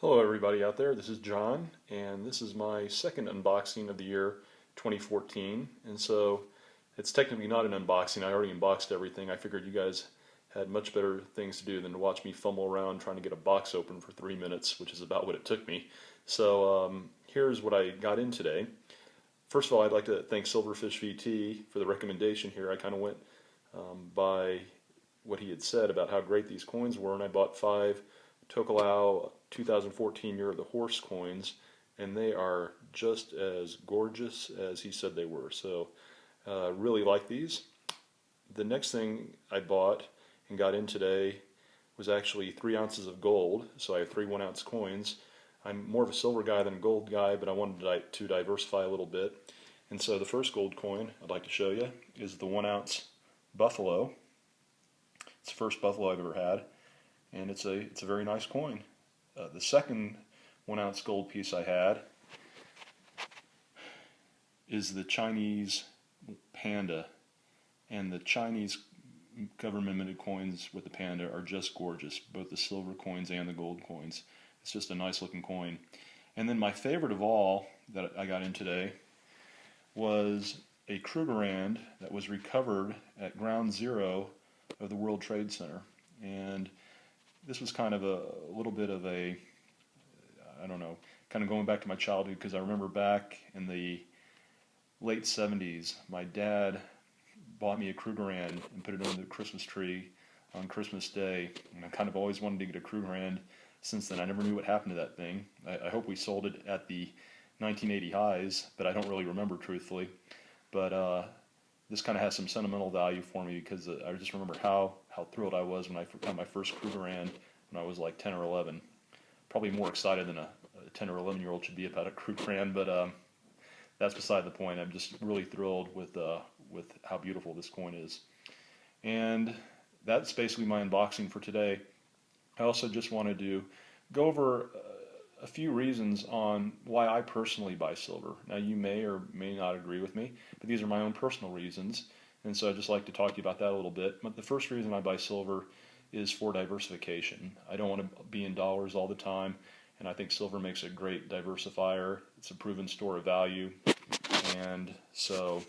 Hello everybody out there, this is John, and this is my second unboxing of the year 2014, and so it's technically not an unboxing. I already unboxed everything. I figured you guys had much better things to do than to watch me fumble around trying to get a box open for 3 minutes, which is about what it took me. So here's what I got in today. First of all, I'd like to thank Silverfish VT for the recommendation here. I kind of went by what he had said about how great these coins were, and I bought 5 Tokelau 2014 Year of the Horse coins, and they are just as gorgeous as he said they were. So really like these. The next thing I bought and got in today was actually 3 ounces of gold. So I have 3 1-ounce coins. I'm more of a silver guy than a gold guy, but I wanted to diversify a little bit. And so the first gold coin I'd like to show you is the 1-ounce Buffalo. It's the first Buffalo I've ever had, and it's a very nice coin. The second 1-ounce gold piece I had is the Chinese panda, and the Chinese government minted coins with the panda are just gorgeous, both the silver coins and the gold coins. It's just a nice looking coin. And then my favorite of all that I got in today was a Krugerrand that was recovered at Ground Zero of the World Trade Center. And this was kind of a little bit of a, I don't know, kind of going back to my childhood, because I remember back in the late 70s, my dad bought me a Krugerrand and put it under the Christmas tree on Christmas Day, and I kind of always wanted to get a Krugerrand since then. I never knew what happened to that thing. I hope we sold it at the 1980 highs, but I don't really remember truthfully. But this kind of has some sentimental value for me, because I just remember how thrilled I was when I got my first Krugerrand when I was like 10 or 11. Probably more excited than a 10 or 11-year-old should be about a Krugerrand, but that's beside the point. I'm just really thrilled with how beautiful this coin is. And that's basically my unboxing for today. I also just wanted to go over a few reasons on why I personally buy silver. Now, you may or may not agree with me, but these are my own personal reasons, and so I'd just like to talk to you about that a little bit. But the first reason I buy silver is for diversification. I don't want to be in dollars all the time, and I think silver makes a great diversifier. It's a proven store of value, and so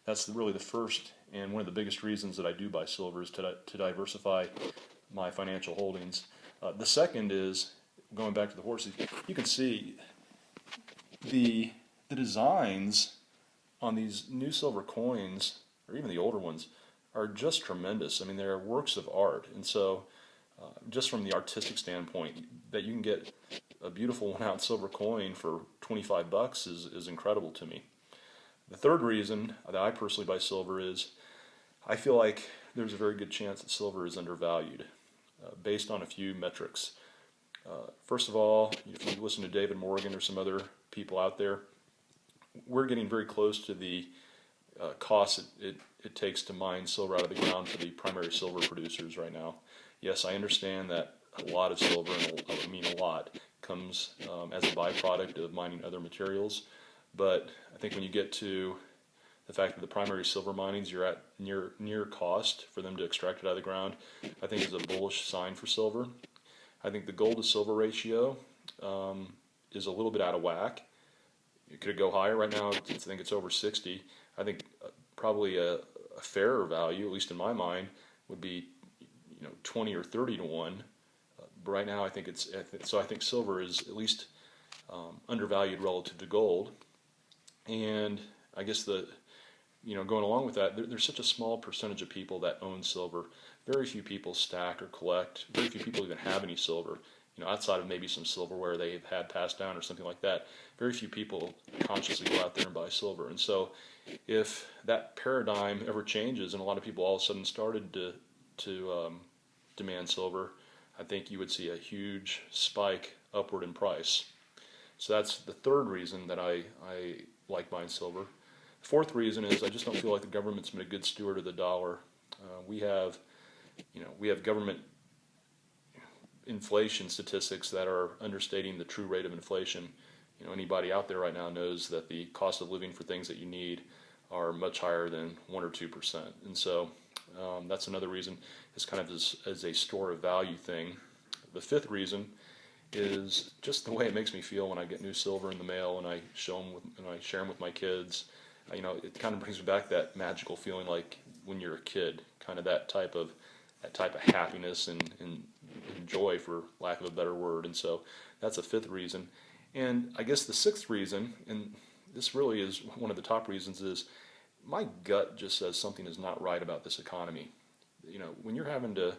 that's really the first and one of the biggest reasons that I do buy silver, is to diversify my financial holdings. The second is, going back to the horses, you can see the designs on these new silver coins, or even the older ones, are just tremendous. I mean, they're works of art, and so just from the artistic standpoint, that you can get a beautiful 1-ounce silver coin for 25 bucks is incredible to me. The third reason that I personally buy silver is I feel like there's a very good chance that silver is undervalued based on a few metrics. First of all, if you listen to David Morgan or some other people out there, we're getting very close to the cost it takes to mine silver out of the ground for the primary silver producers right now. Yes, I understand that a lot of silver, and I mean a lot, comes as a byproduct of mining other materials, but I think when you get to the fact that the primary silver minings, you're at near cost for them to extract it out of the ground, I think is a bullish sign for silver. I think the gold to silver ratio is a little bit out of whack. It could go higher. Right now, I think it's over 60. I think probably a fairer value, at least in my mind, would be 20 or 30 to 1. But right now, I think I think silver is at least undervalued relative to gold. And I guess going along with that, there's such a small percentage of people that own silver. Very few people stack or collect. Very few people even have any silver. Outside of maybe some silverware they've had passed down or something like that, very few people consciously go out there and buy silver. And so if that paradigm ever changes and a lot of people all of a sudden started to demand silver, I think you would see a huge spike upward in price. So that's the third reason that I like buying silver. The fourth reason is I just don't feel like the government's been a good steward of the dollar. We have government inflation statistics that are understating the true rate of inflation. Anybody out there right now knows that the cost of living for things that you need are much higher than 1 or 2%. And so that's another reason. It's kind of as a store of value thing. The fifth reason is just the way it makes me feel when I get new silver in the mail and I show them and I share them with my kids. It kind of brings me back that magical feeling like when you're a kid, kind of that type of happiness and joy, for lack of a better word. And so that's a fifth reason. And I guess the sixth reason, and this really is one of the top reasons, is my gut just says something is not right about this economy. When you're having to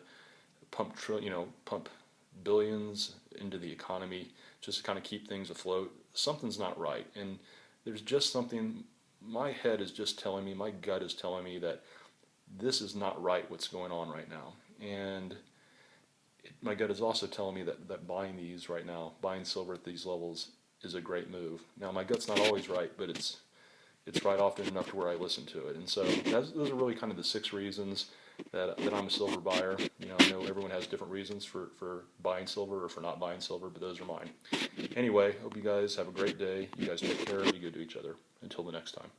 pump billions into the economy just to kind of keep things afloat, something's not right. And there's just something, my head is just telling me, my gut is telling me that this is not right what's going on right now. And my gut is also telling me that buying these right now, buying silver at these levels, is a great move. Now, my gut's not always right, but it's right often enough to where I listen to it. And so those are really kind of the six reasons that I'm a silver buyer. I know everyone has different reasons for buying silver or for not buying silver, but those are mine. Anyway, hope you guys have a great day. You guys take care. Be good to each other. Until the next time.